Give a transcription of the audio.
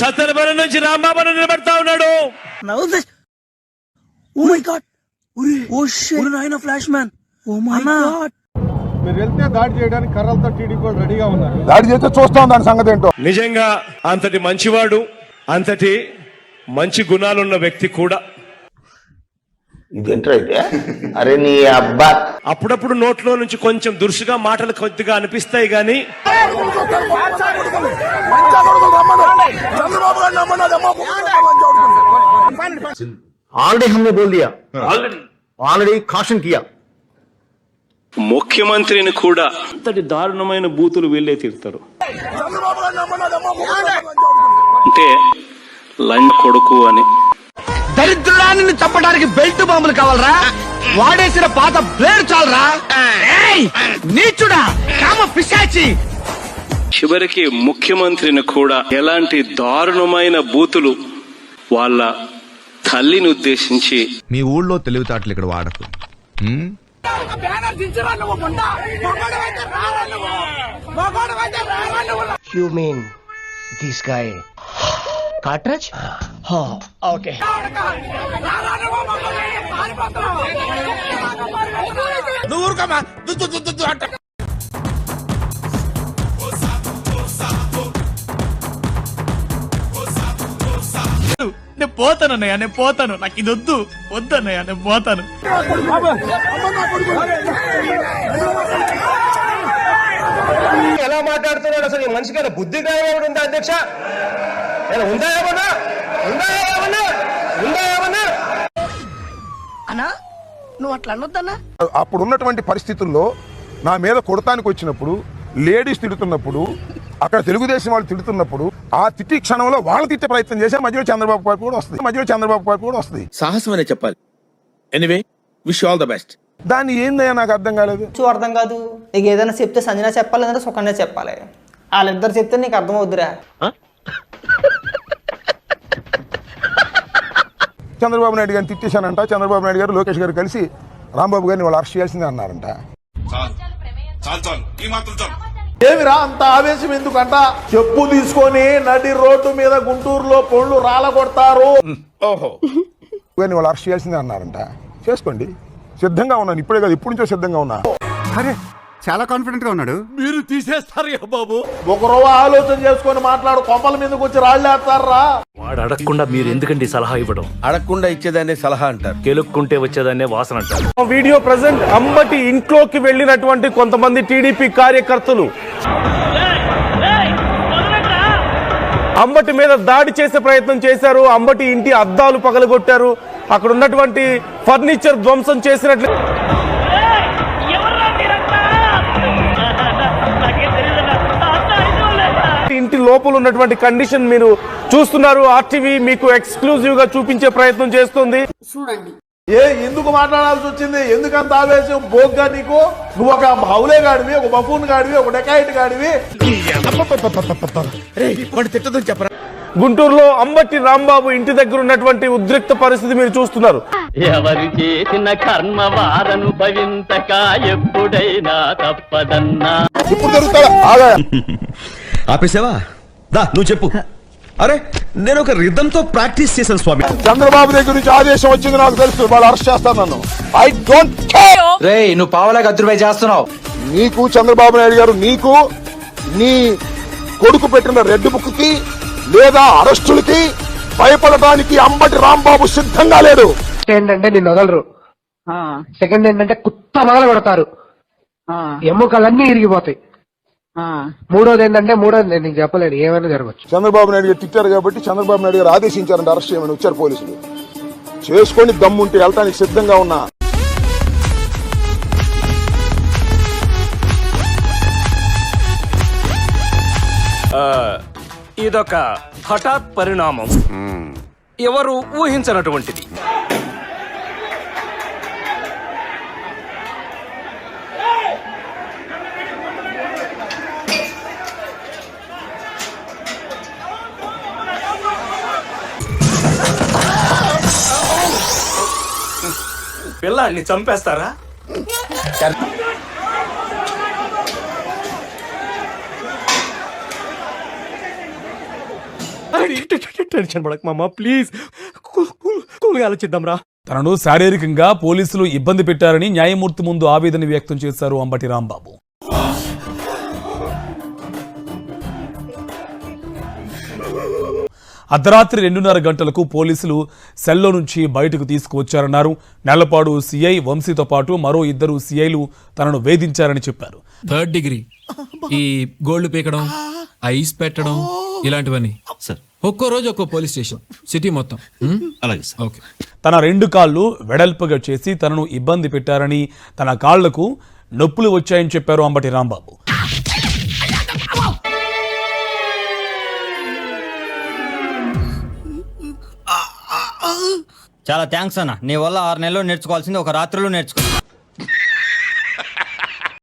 సత్తెనపల్లి నుంచి రాంబాబు నిలబడతా ఉన్నాడు. ఫ్లాష్ మ్యాన్, మీరు వెళ్తే దాడి చేయడానికి కర్రలతో టీడీపీ వాళ్ళు రెడీగా ఉన్నారు. దాడి చేస్తే చూస్తాం దాని సంగతి ఏంటో. నిజంగా అంతటి మంచివాడు, అంతటి మంచి గుణాలున్న వ్యక్తి కూడా. ఇదేంట్రా అయితే? అరే నీ అబ్బా, అప్పుడప్పుడు నోట్లో నుంచి కొంచెం దురుసుగా మాటలు కొద్దిగా అనిపిస్తాయి గాని ఆల్రెడీ हमने बोल दिया, ఆల్రెడీ కాషన్ కియా. ముఖ్యమంత్రిని కూడా అంతటి దారుణమైన బూతులు వీళ్ళే తిడతారు. అంటే లంచ్ కొడుకు అని. దరిద్రాన్ని చంపడానికి బెల్ట్ బాంబులు కావాలరా? వాడేసిన పాత బ్లేడ్ చాలరా? నీచుడా, కామ పిశాచి. చివరికి ముఖ్యమంత్రిని కూడా ఎలాంటి దారుణమైన బూతులు వాళ్ళ తల్లిని ఉద్దేశించి. మీ ఊళ్ళో తెలివితేటలు ఇక్కడ వాడకు. You mean this guy? Cartridge? Okay. నేను పోతానన్నయ్య, నేను పోతాను. నాకు ఇది వద్దన్నయ్య, నేను పోతాను. ఎలా మాట్లాడుతున్నాడు అసలు? ఈ మనిషికి బుద్ధి గాయపడి ఉందా అధ్యక్ష? ఉందా ఏమన్నా? అన్నా, నువ్వు అట్లా అనొద్దన్నా. అప్పుడు ఉన్నటువంటి పరిస్థితుల్లో నా మీద కొడతానికి వచ్చినప్పుడు, లేడీస్ తిడుతున్నప్పుడు, అక్కడ తెలుగుదేశం వాళ్ళు తిడుతున్నప్పుడు, ఆ తిట్టి క్షణంలో వాళ్ళు తిట్టే ప్రయత్నం చేశారు. మధ్యలో చంద్రబాబు పార్టీ కూడా వస్తుంది. సాహసం అనే చెప్పాలి. Anyway, wish all the best. దాన్ని ఏందయ్యా నాకు అర్థం కాలేదు. అర్థం కాదు. నీకు ఏదైనా చెప్తే సంజన చెప్పాలి, లేదంటే సుకన్య చెప్పాలి. వాళ్ళిద్దరు చెప్తే నీకు అర్థం అవుద్దురా. చంద్రబాబు నాయుడు గారిని తిట్టేశానంట. చంద్రబాబు నాయుడు గారు లోకేష్ గారు కలిసి రాంబాబు గారిని వాళ్ళు అరెస్ట్ చేయాల్సిందే అన్నారంట. ఏమిరా అంత ఆవేశం ఎందుకంట? చెప్పు తీసుకొని నడి రోడ్డు మీద గుంటూరులో పొళ్ళు రాలగొడతారు. ఓహో, వాళ్ళు అరెస్ట్ చేయాల్సిందే అన్నారంట. చేసుకోండి, సిద్ధంగా ఉన్నాను. ఇప్పుడే కాదు, ఇప్పటి నుంచో సిద్ధంగా ఉన్నా. అరే, చాలా కాన్ఫిడెంట్ గా ఉన్నాడు. మీరు తీసేస్తారు బాబు. ఒక రోజు ఆలోచన చేసుకొని మాట్లాడు. కొంపల మీదకి వచ్చి రాళ్ళేస్తారా? వాడు అడగకుండా మీరు ఎందుకండి సలహా ఇవ్వడం? అడగకుండా ఇచ్చేదాన్ని సలహా అంటారు, కెలుక్కుంటే వచ్చేదాన్నే వాసన అంటారు. వీడియో ప్రెజెంట్ అంబటి ఇంట్లోకి వెళ్ళినటువంటి కొంతమంది టీడీపీ కార్యకర్తలు అంబటి మీద దాడి చేసే ప్రయత్నం చేశారు. అంబటి ఇంటి అద్దాలు పగలగొట్టారు. అక్కడ ఉన్నటువంటి ఫర్నిచర్ ధ్వంసం చేసినట్లు. ఇంటి లోపల ఉన్నటువంటి కండిషన్ మీరు చూస్తున్నారు. ఆర్టీవీ మీకు ఎక్స్క్లూజివ్ గా చూపించే ప్రయత్నం చేస్తుంది. చూడండి, ఎందుకు మాట్లాడాల్సి వచ్చింది? ఎందుకంత ఆవేశం? బోగ్గా నీకు? నువ్వు ఒక హౌలే గాడివి, ఒక బఫూన్ గాడివి, ఒక డెకాయిట్ గాడివి. చెప్పరా? గుంటూరులో అంబటి రాంబాబు ఇంటి దగ్గర ఉన్నటువంటి ఉద్రిక్త పరిస్థితి మీరు చూస్తున్నారు. ఎవరు చేసిన కర్మ వారనుభవించక ఎప్పుడైనా తప్పదన్నా. ఇప్పుడు జరుగుతారా? ఆపేసావా? దా నువ్వు చెప్పు. అరే, నేను ఒక రిథమ్ తో ప్రాక్టీస్ చేశాను స్వామి. చంద్రబాబు దగ్గర నుంచి ఆదేశం వచ్చింది నాకు తెలుసు. వాళ్ళు అరెస్ట్ చేస్తారు నన్ను. I don't care. రేయ్, నువ్వు పావలా గద్దురుపై చేస్తున్నావు. నీకు చంద్రబాబు నాయుడు గారు, నీకు నీ కొడుకు పెట్టిన రెడ్ బుక్ కి లేదా అరెస్టులకి భయపడటానికి అంబటి రాంబాబు సిద్ధంగా లేడు. ఏంటంటే నిన్ను వదలరు. సెకండ్ ఏంటంటే కుత్త మొదలు కొడతారు, ఎముకలన్నీ ఇరిగిపోతాయి. మూడోది నేను నీకు చెప్పలేను, ఏమైనా జరగచ్చు. చంద్రబాబు నాయుడు గారు తిట్టారు కాబట్టి చంద్రబాబు నాయుడు గారు ఆదేశించారంటే అరెస్ట్ చేయమని వచ్చారు పోలీసులు. చేసుకొని దమ్ముంటే వెళ్ళటానికి సిద్ధంగా ఉన్నా. ఇదొక హఠాత్ పరిణామం, ఎవరు ఊహించనటువంటిది. పిల్లాన్ని చంపేస్తారా? టెన్షన్ పడక మామ ప్లీజ్ కూల్గా ఆలోచిద్దాం రా. తనను శారీరకంగా పోలీసులు ఇబ్బంది పెట్టారని న్యాయమూర్తి ముందు ఆవేదన వ్యక్తం చేశారు అంబటి రాంబాబు. అర్ధరాత్రి 2:30 గంటలకు పోలీసులు సెల్లో నుంచి బయటకు తీసుకువచ్చారన్నారు. నెలపాడు సిఐ వంశీతో పాటు మరో 2 సిఐలు తనను వేధించారని చెప్పారు. 3rd డిగ్రీ ఈ గోల్డ్ పీకడం, ఐస్ పెట్టడం ఇలాంటివన్నీ సార్. ఒక్కో రోజు ఒక్కో పోలీస్ స్టేషన్, సిటీ మొత్తం. అలాగే సార్. ఓకే. తన 2 కాళ్ళు వెడల్పుగా చేసి తనను ఇబ్బంది పెట్టారని, తన కాళ్లకు నొప్పులు వచ్చాయని చెప్పారు అంబటి రాంబాబు. చాలా థ్యాంక్స్ అన్న, నీ వల్ల 6 నెలలు నేర్చుకోవాల్సింది ఒక రాత్రిలో నేర్చుకున్నా.